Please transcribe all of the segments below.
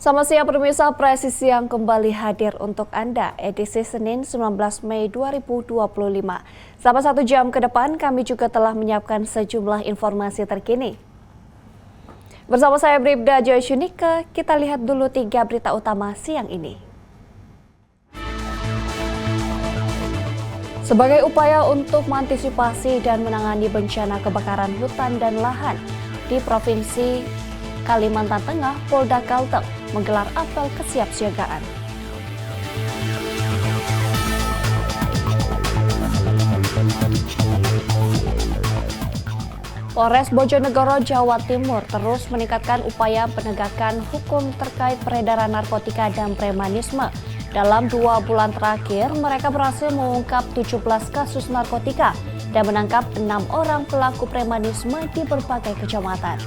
Selamat siang pemirsa, Presisi yang kembali hadir untuk Anda edisi Senin 19 Mei 2025. Selama 1 jam ke depan kami juga telah menyiapkan sejumlah informasi terkini. Bersama saya Bribda Joy Syunika, kita lihat dulu 3 berita utama siang ini. Sebagai upaya untuk mengantisipasi dan menangani bencana kebakaran hutan dan lahan di Provinsi Kalimantan Tengah, Polda Kalteng menggelar apel kesiapsiagaan. Polres Bojonegoro, Jawa Timur terus meningkatkan upaya penegakan hukum terkait peredaran narkotika dan premanisme. Dalam 2 bulan terakhir, mereka berhasil mengungkap 17 kasus narkotika dan menangkap 6 orang pelaku premanisme di berbagai kecamatan.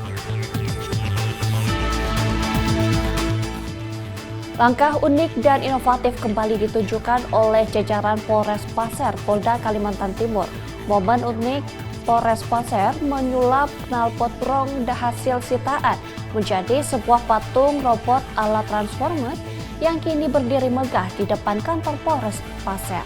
Langkah unik dan inovatif kembali ditunjukkan oleh jajaran Polres Pasir, Polda Kalimantan Timur. Momen unik Polres Pasir menyulap knalpot brong hasil sitaan menjadi sebuah patung robot ala Transformer yang kini berdiri megah di depan kantor Polres Pasir.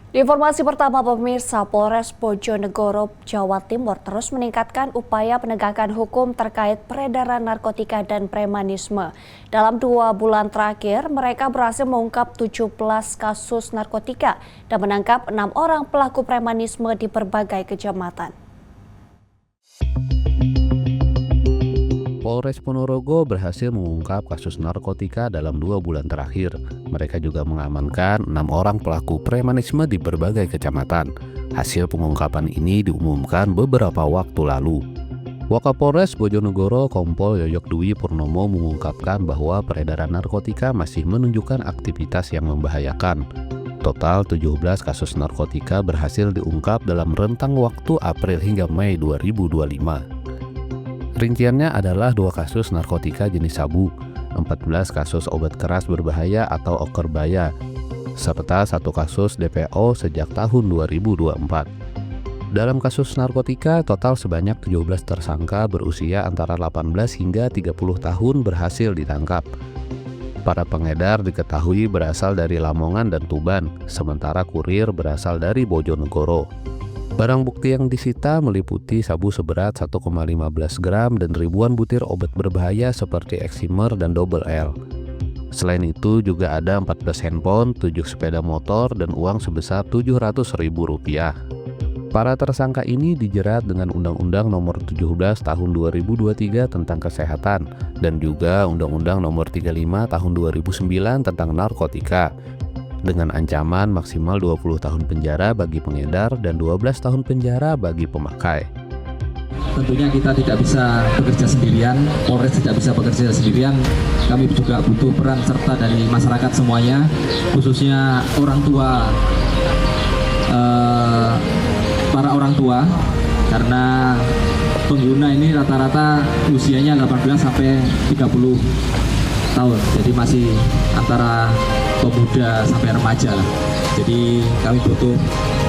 Di informasi pertama pemirsa, Polres Bojonegoro, Jawa Timur terus meningkatkan upaya penegakan hukum terkait peredaran narkotika dan premanisme. Dalam 2 bulan terakhir, mereka berhasil mengungkap 17 kasus narkotika dan menangkap 6 orang pelaku premanisme di berbagai kecamatan. Polres Ponorogo berhasil mengungkap kasus narkotika dalam 2 bulan terakhir. Mereka juga mengamankan 6 orang pelaku premanisme di berbagai kecamatan. Hasil pengungkapan ini diumumkan beberapa waktu lalu. Wakapolres Bojonegoro Kompol Yoyok Dwi Purnomo mengungkapkan bahwa peredaran narkotika masih menunjukkan aktivitas yang membahayakan. Total 17 kasus narkotika berhasil diungkap dalam rentang waktu April hingga Mei 2025. Rinciannya adalah 2 kasus narkotika jenis sabu, 14 kasus obat keras berbahaya atau okerbaya, serta 1 kasus DPO sejak tahun 2024. Dalam kasus narkotika, total sebanyak 17 tersangka berusia antara 18 hingga 30 tahun berhasil ditangkap. Para pengedar diketahui berasal dari Lamongan dan Tuban, sementara kurir berasal dari Bojonegoro. Barang bukti yang disita meliputi sabu seberat 1,15 gram dan ribuan butir obat berbahaya seperti Eximer dan Double L. Selain itu juga ada 14 handphone, 7 sepeda motor, dan uang sebesar Rp700.000. Para tersangka ini dijerat dengan Undang-Undang Nomor 17 Tahun 2023 tentang Kesehatan dan juga Undang-Undang Nomor 35 Tahun 2009 tentang Narkotika, dengan ancaman maksimal 20 tahun penjara bagi pengedar dan 12 tahun penjara bagi pemakai. Tentunya kita tidak bisa bekerja sendirian, Polres tidak bisa bekerja sendirian. Kami juga butuh peran serta dari masyarakat semuanya, khususnya orang tua, para orang tua, karena pengguna ini rata-rata usianya 18 sampai 30 tahun, jadi masih antara pemuda sampai remaja. Jadi kami butuh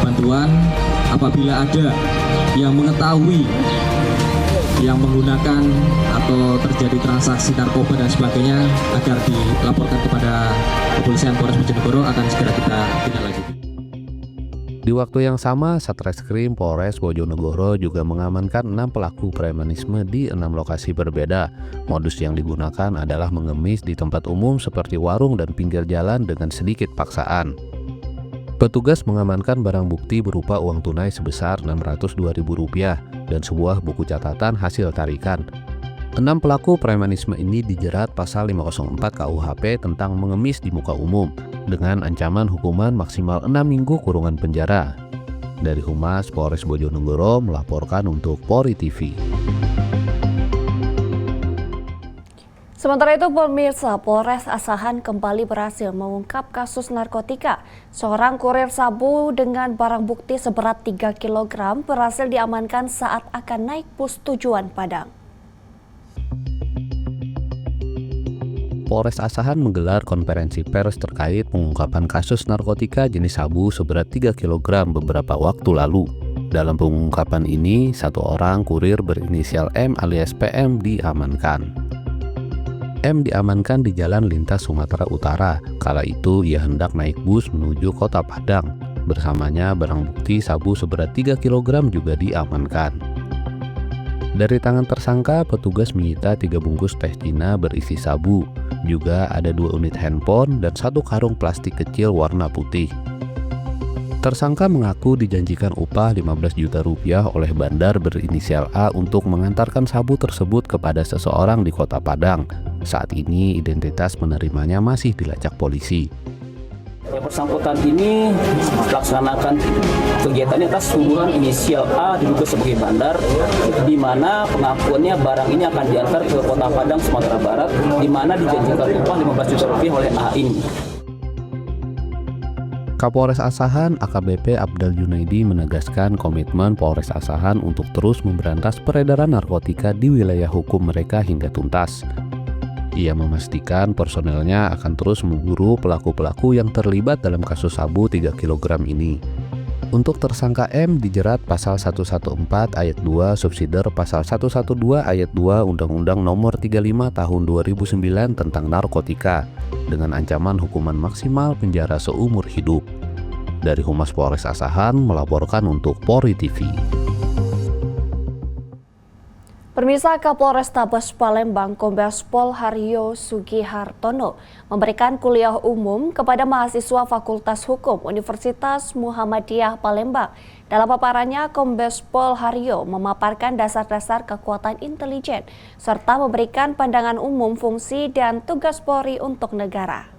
bantuan apabila ada yang mengetahui yang menggunakan atau terjadi transaksi narkoba dan sebagainya, agar dilaporkan kepada Kepolisian Polres Bojonegoro, akan segera kita tindak lanjuti. Di waktu yang sama, Satreskrim Polres Bojonegoro juga mengamankan 6 pelaku premanisme di 6 lokasi berbeda. Modus yang digunakan adalah mengemis di tempat umum seperti warung dan pinggir jalan dengan sedikit paksaan. Petugas mengamankan barang bukti berupa uang tunai sebesar Rp602.000 dan sebuah buku catatan hasil tarikan. 6 pelaku premanisme ini dijerat pasal 504 KUHP tentang mengemis di muka umum dengan ancaman hukuman maksimal 6 minggu kurungan penjara. Dari Humas Polres Bojonegoro melaporkan untuk Polri TV. Sementara itu pemirsa, Polres Asahan kembali berhasil mengungkap kasus narkotika. Seorang kurir sabu dengan barang bukti seberat 3 kg berhasil diamankan saat akan naik bus tujuan Padang. Kapolres Asahan menggelar konferensi pers terkait pengungkapan kasus narkotika jenis sabu seberat 3 kg beberapa waktu lalu. Dalam pengungkapan ini, satu orang kurir berinisial M alias PM diamankan. M diamankan di Jalan Lintas Sumatera Utara. Kala itu ia hendak naik bus menuju Kota Padang. Bersamanya barang bukti sabu seberat 3 kg juga diamankan. Dari tangan tersangka, petugas menyita 3 bungkus teh Cina berisi sabu. Juga ada 2 unit handphone dan 1 karung plastik kecil warna putih. Tersangka mengaku dijanjikan upah 15 juta rupiah oleh bandar berinisial A untuk mengantarkan sabu tersebut kepada seseorang di Kota Padang. Saat ini identitas penerimanya masih dilacak polisi. Yang bersangkutan ini melaksanakan kegiatannya atas tuduhan inisial A diduga sebagai bandar, di mana pengakuannya barang ini akan diantar ke Kota Padang, Sumatera Barat, di mana dijanjikan upah 15 juta rupiah oleh A ini. Kapolres Asahan AKBP Abdal Junaidi menegaskan komitmen Polres Asahan untuk terus memberantas peredaran narkotika di wilayah hukum mereka hingga tuntas. Ia memastikan personelnya akan terus memburu pelaku-pelaku yang terlibat dalam kasus sabu 3 kg ini. Untuk tersangka M dijerat pasal 114 ayat 2 subsider pasal 112 ayat 2 Undang-Undang Nomor 35 Tahun 2009 tentang narkotika dengan ancaman hukuman maksimal penjara seumur hidup. Dari Humas Polres Asahan melaporkan untuk Polri TV. Pemirsa, Kapolrestabes Palembang Kombes Pol Haryo Sugihartono memberikan kuliah umum kepada mahasiswa Fakultas Hukum Universitas Muhammadiyah Palembang. Dalam paparannya, Kombes Pol Haryo memaparkan dasar-dasar kekuatan intelijen serta memberikan pandangan umum fungsi dan tugas Polri untuk negara.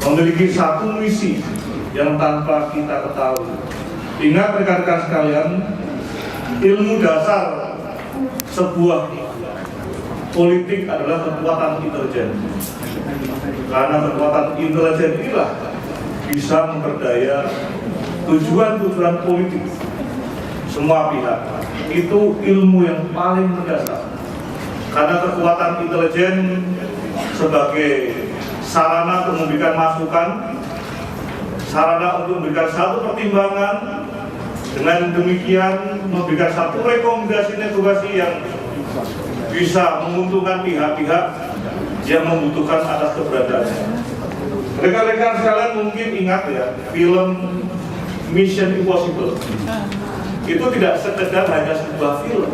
Memiliki satu misi yang tanpa kita ketahui. Ingat rekan-rekan sekalian, ilmu dasar sebuah politik adalah kekuatan intelijen. Karena kekuatan intelijen inilah bisa memperdaya tujuan-tujuan politik semua pihak. Itu ilmu yang paling mendasar. Karena kekuatan intelijen sebagai sarana untuk memberikan masukan, sarana untuk memberikan satu pertimbangan, dengan demikian memberikan satu rekomendasi yang bisa menguntungkan pihak-pihak yang membutuhkan atas keberadaannya. Rekan-rekan sekalian mungkin ingat ya, film Mission Impossible. Itu tidak sekedar hanya sebuah film,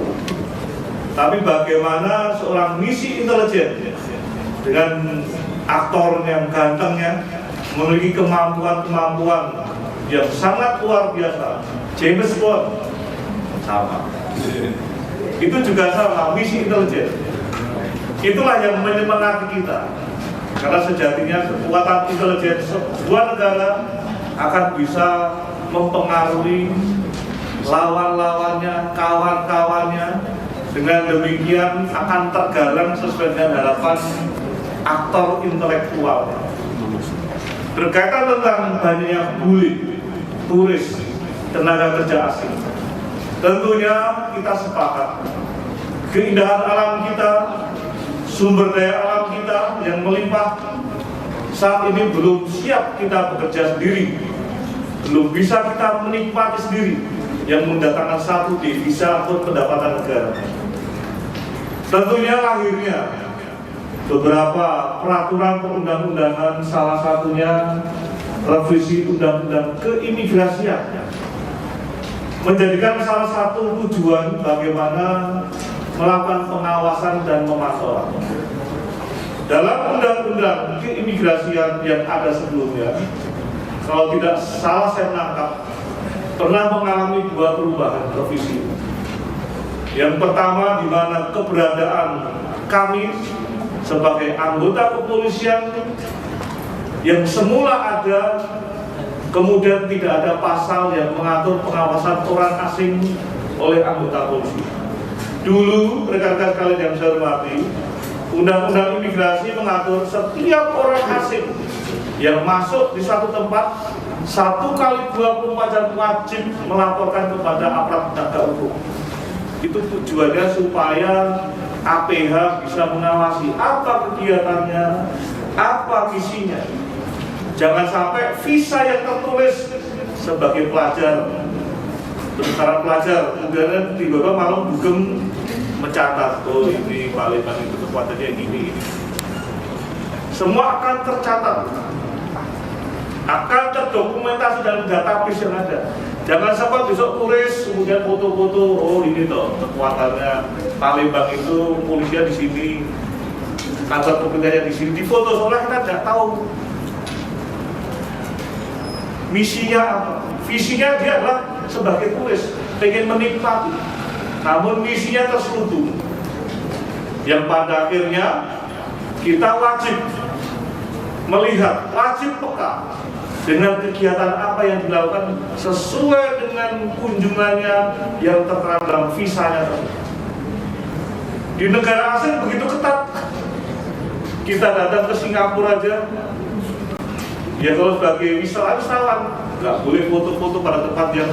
tapi bagaimana seorang misi intelijen dengan aktor yang gantengnya memiliki kemampuan-kemampuan yang sangat luar biasa. James Bond sama. Itu juga sama, misi intelijen. Itulah yang menyemangati kita. Karena sejatinya kekuatan intelijen sebuah negara akan bisa mempengaruhi lawan-lawannya, kawan-kawannya. Dengan demikian akan tergarang sesuai dengan harapan aktor intelektual. Berkaitan tentang banyaknya bully, turis, tenaga kerja asing, tentunya kita sepakat keindahan alam kita, sumber daya alam kita yang melimpah saat ini belum siap kita bekerja sendiri, belum bisa kita menikmati sendiri yang mendatangkan satu devisa untuk pendapatan negara. Tentunya lahirnya beberapa peraturan perundang-undangan, salah satunya revisi undang-undang keimigrasian, menjadikan salah satu tujuan bagaimana melakukan pengawasan dan pemantauan. Dalam undang-undang keimigrasian yang ada sebelumnya, kalau tidak salah saya menangkap, pernah mengalami 2 perubahan revisi. Yang pertama, di mana keberadaan kami sebagai anggota kepolisian yang semula ada, kemudian tidak ada pasal yang mengatur pengawasan orang asing oleh anggota polisi. Dulu, rekan-rekan sekalian yang saya hormati, Undang-Undang Imigrasi mengatur setiap orang asing yang masuk di satu tempat 1 kali 24 jam wajib melaporkan kepada aparat penegak hukum. Itu tujuannya supaya APH bisa mengawasi apa kegiatannya, apa visinya. Jangan sampai visa yang tertulis sebagai pelajar, sementara pelajar, kemudian tiba-tiba malam dugem mencatat, oh ini Palembang itu kekuatannya gini. Semua akan tercatat, akan terdokumentasi dalam database yang ada. Jangan sampai besok tulis kemudian foto-foto, oh ini toh kekuatannya Palembang itu, polisinya di sini, kantor pemerintahnya di sini, difoto soalnya kita tidak tahu misinya apa. Visinya dia adalah sebagai tulis, pengen menikmati, namun misinya terselubung, yang pada akhirnya kita wajib melihat, wajib peka dengan kegiatan apa yang dilakukan sesuai dengan kunjungannya yang tertera dalam visanya tersebut. Di negara asing begitu ketat. Kita datang ke Singapura aja, ya kalau sebagai wisatawan nggak boleh foto-foto pada tempat yang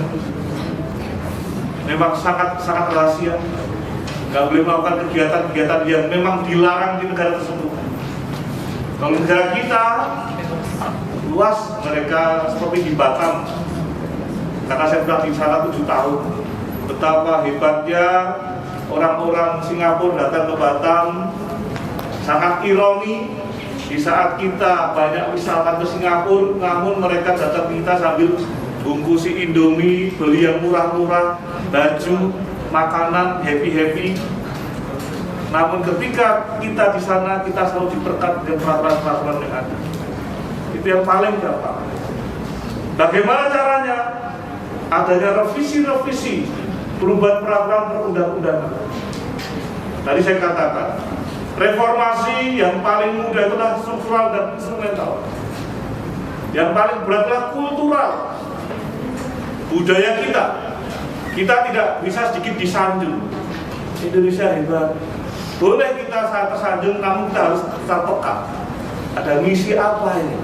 memang sangat rahasia, nggak boleh melakukan kegiatan-kegiatan yang memang dilarang di negara tersebut. Kalau negara kita luas, mereka seperti di Batam, karena saya pernah di sana 7 tahun, betapa hebatnya orang-orang Singapura datang ke Batam. Sangat ironi, di saat kita banyak wisatawan ke Singapura, namun mereka datang kita sambil bungkusi Indomie, beli yang murah-murah, baju, makanan, happy-happy. Namun ketika kita di sana, kita selalu diperkat dengan peraturan-peraturan yang ada. Itu yang paling gampang. Bagaimana caranya? Adanya revisi-revisi perubahan peraturan perundang-undangan. Tadi saya katakan, reformasi yang paling mudah adalah struktural dan instrumental. Yang paling berat adalah kultural. Budaya kita tidak bisa sedikit disanjung. Indonesia hebat. Boleh kita tersanjung, namun kita harus terpeka. Ada misi apa ini?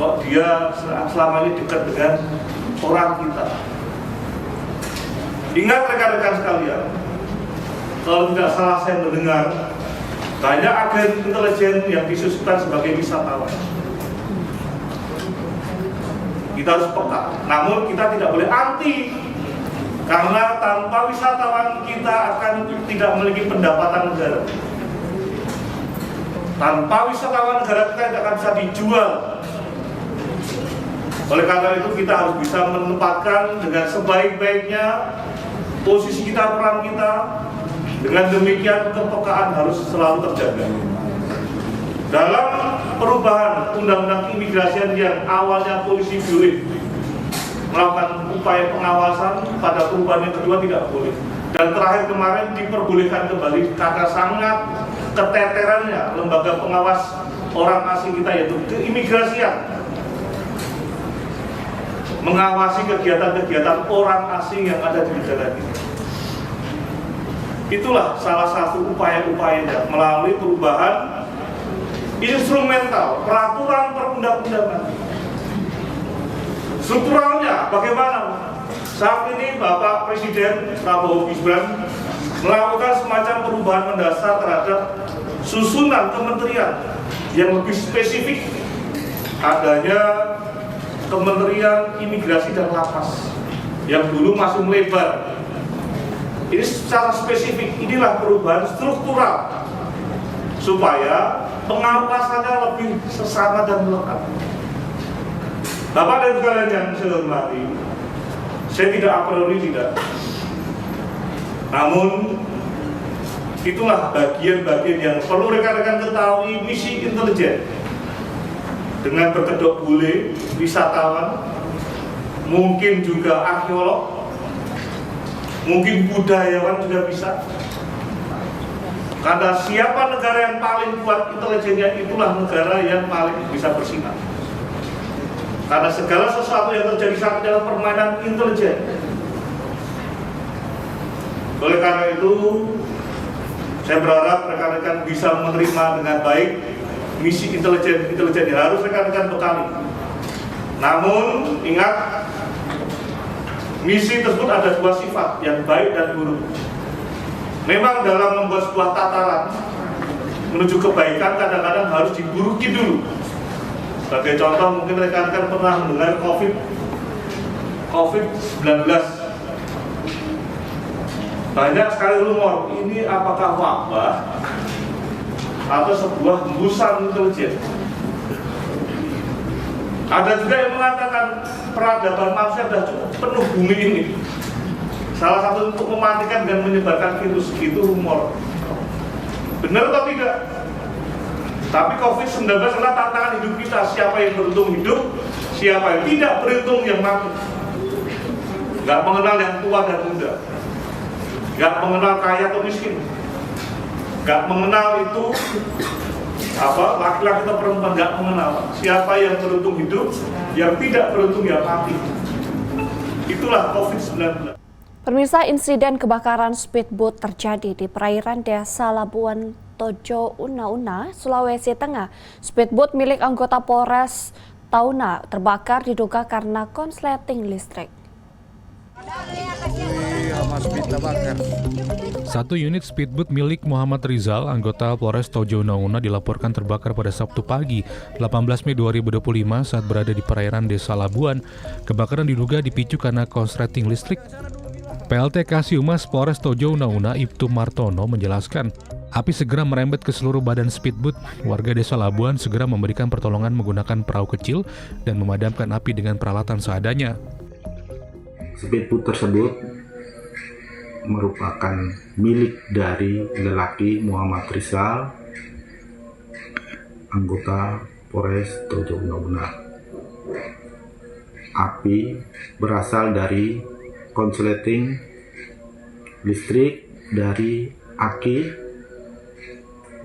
Kok dia selama ini dekat dengan orang kita? Ingat rekan-rekan sekalian, kalau tidak salah saya mendengar, banyak agen intelijen yang disusupkan sebagai wisatawan. Kita harus peka, namun kita tidak boleh anti, karena tanpa wisatawan kita akan tidak memiliki pendapatan negara. Tanpa wisatawan negara kita tidak akan bisa dijual. Oleh karena itu kita harus bisa menempatkan dengan sebaik-baiknya posisi kita, peran kita. Dengan demikian kepekaan harus selalu terjaga. Dalam perubahan undang-undang imigrasi yang awalnya polisi boleh melakukan upaya pengawasan, pada perubahan yang kedua tidak boleh. Dan terakhir kemarin diperbolehkan kembali karena sangat keteterannya lembaga pengawas orang asing kita, yaitu keimigrasian, mengawasi kegiatan-kegiatan orang asing yang ada di negara kita. Itulah salah satu upaya-upayanya melalui perubahan instrumental peraturan perundang-undangan. Strukturalnya bagaimana? Saat ini Bapak Presiden Prabowo Gibran melakukan semacam perubahan mendasar terhadap susunan kementerian yang lebih spesifik. Adanya Kementerian Imigrasi dan Lapas yang dulu masih melebar. Ini secara spesifik, inilah perubahan struktural supaya pengawasannya lebih sesama dan melekat. Bapak dan sekalian yang saya hormati, saya tidak a priori tidak. Namun itulah bagian-bagian yang perlu rekan-rekan ketahui misi intelijen. Dengan berkedok bule, wisatawan, mungkin juga arkeolog, mungkin budayawan juga bisa. Karena siapa negara yang paling kuat intelijennya, itulah negara yang paling bisa bersinar. Karena segala sesuatu yang terjadi saat ini adalah permainan intelijen. Oleh karena itu, saya berharap rekan-rekan bisa menerima dengan baik misi intelijen yang harus rekan-rekan bekali. Namun ingat, misi tersebut ada dua sifat, yang baik dan buruk. Memang dalam membuat sebuah tataran menuju kebaikan kadang-kadang harus diburuki dulu. Sebagai contoh, mungkin rekan-rekan pernah mendengar COVID-19. Banyak sekali rumor, ini apakah wabah atau sebuah hembusan intelijen. Ada juga yang mengatakan peradaban manusia sudah cukup penuh bumi ini. Salah satu untuk mematikan dan menyebarkan virus, itu rumor. Benar atau tidak? Tapi COVID-19 adalah tantangan hidup kita. Siapa yang beruntung hidup, siapa yang tidak beruntung yang mati. Gak mengenal yang tua dan muda, gak mengenal kaya atau miskin, gak mengenal itu laki-laki atau perempuan, gak mengenal. Siapa yang beruntung hidup, yang tidak beruntung yang mati. Itulah COVID-19. Pemirsa, insiden kebakaran speedboat terjadi di perairan Desa Labuan Tojo, Una-Una, Sulawesi Tengah. Speedboat milik anggota Polres Tauna terbakar diduga karena konsleting listrik. Satu unit speedboat milik Muhammad Rizal, anggota Polres Tojo Una-Una, dilaporkan terbakar pada Sabtu pagi, 18 Mei 2025 saat berada di perairan Desa Labuan. Kebakaran diduga dipicu karena konsleting listrik. PLT Kasih-Humas Polres Tojo Una-Una, Ibtu Martono, menjelaskan, api segera merembet ke seluruh badan speedboat. Warga Desa Labuan segera memberikan pertolongan menggunakan perahu kecil dan memadamkan api dengan peralatan seadanya. Speedboat tersebut merupakan milik dari lelaki Muhammad Rizal, anggota Polres Tojo Una-Una. Api berasal dari konsleting listrik dari aki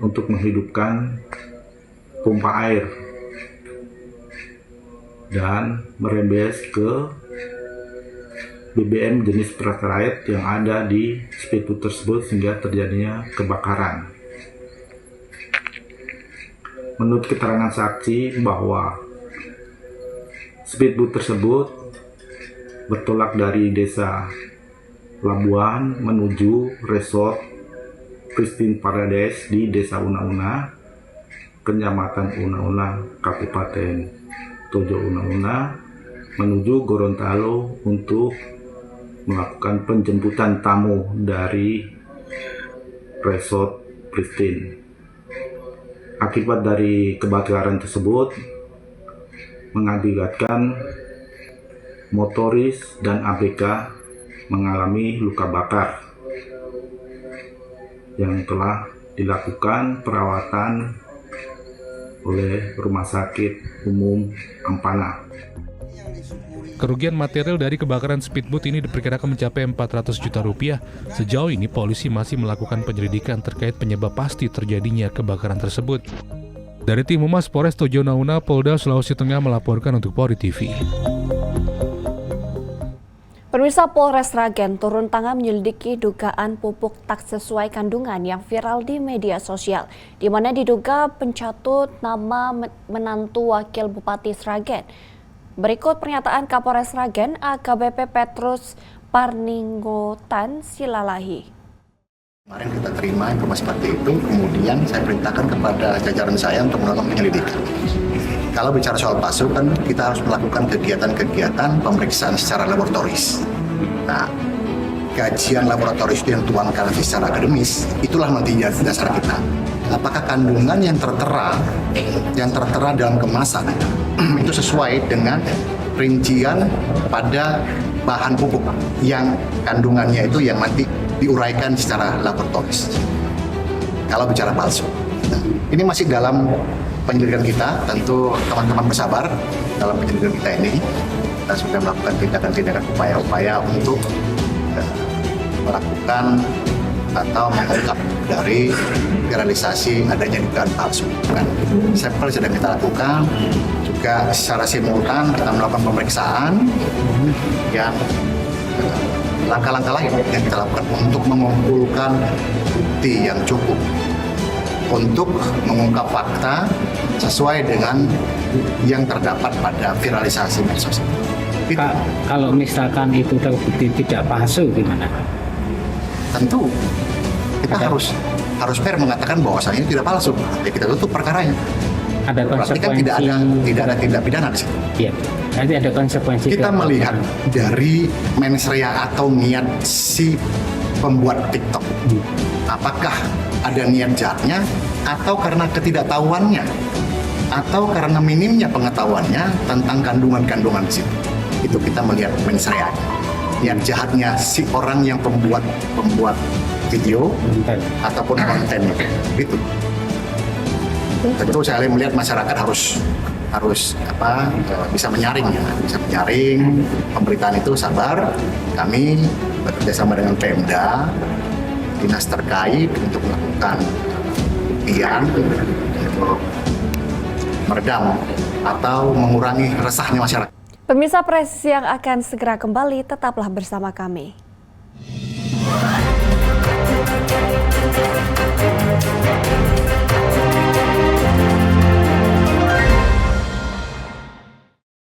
untuk menghidupkan pompa air dan merembes ke BBM jenis Pertalite yang ada di speedboat tersebut sehingga terjadinya kebakaran. Menurut keterangan saksi bahwa speedboat tersebut bertolak dari Desa Labuan menuju Resort Pristine Paradise di Desa Una-Una, Kecamatan Una-Una, Kabupaten Tojo Una-Una, menuju Gorontalo untuk melakukan penjemputan tamu dari Resort Pristine. Akibat dari kebakaran tersebut mengakibatkan motoris dan ABK mengalami luka bakar yang telah dilakukan perawatan oleh Rumah Sakit Umum Ampana. Kerugian material dari kebakaran speedboat ini diperkirakan mencapai 400 juta rupiah. Sejauh ini polisi masih melakukan penyelidikan terkait penyebab pasti terjadinya kebakaran tersebut. Dari tim Humas Polres Tojo Una-Una, Polda Sulawesi Tengah melaporkan untuk Polri TV. Pemirsa, Polres Sragen turun tangan menyelidiki dugaan pupuk tak sesuai kandungan yang viral di media sosial, di mana diduga pencatut nama menantu Wakil Bupati Sragen. Berikut pernyataan Kapolres Sragen AKBP Petrus Parninggotan Silalahi. Kemarin kita terima informasi seperti itu, kemudian saya perintahkan kepada jajaran saya untuk melakukan penyelidikan. Kalau bicara soal palsu kan kita harus melakukan kegiatan-kegiatan pemeriksaan secara laboratoris. Nah, kajian laboratoris yang tuangkan secara akademis, itulah nanti dasar kita. Apakah kandungan yang tertera dalam kemasan itu sesuai dengan rincian pada bahan pupuk yang kandungannya itu yang nanti diuraikan secara laboratoris. Kalau bicara palsu, ini masih dalam penyelidikan kita, tentu teman-teman bersabar dalam penyelidikan kita ini. Kita sudah melakukan tindakan-tindakan upaya-upaya untuk melakukan atau mengungkap dari realisasi adanya dugaan palsu. Sampel sedang kita lakukan, juga secara simultan kita melakukan pemeriksaan yang langkah-langkah lain yang kita lakukan untuk mengumpulkan bukti yang cukup untuk mengungkap fakta sesuai dengan yang terdapat pada viralisasi medsos. Kalau misalkan itu terbukti tidak palsu gimana? Tentu kita harus fair mengatakan bahwasanya itu tidak palsu. Ya kita tutup perkaranya. Ada Berarti kan konsekuensi. tidak ada tindak pidana di situ. Iya. Nanti ada konsekuensi. Kita melihat dari mens rea atau niat si pembuat TikTok. Apakah ada niat jahatnya atau karena ketidaktahuannya atau karena minimnya pengetahuannya tentang kandungan-kandungan di situ. Itu kita melihat mens rea. Niat jahatnya si orang yang pembuat video ataupun konten itu. Tentu saya melihat masyarakat harus bisa menyaring ya, bisa menyaring pemberitaan itu. Sabar, kami bekerjasama dengan Pemda, dinas terkait untuk melakukan buktian untuk meredam atau mengurangi resahnya masyarakat. Pemirsa Presisi yang akan segera kembali, tetaplah bersama kami.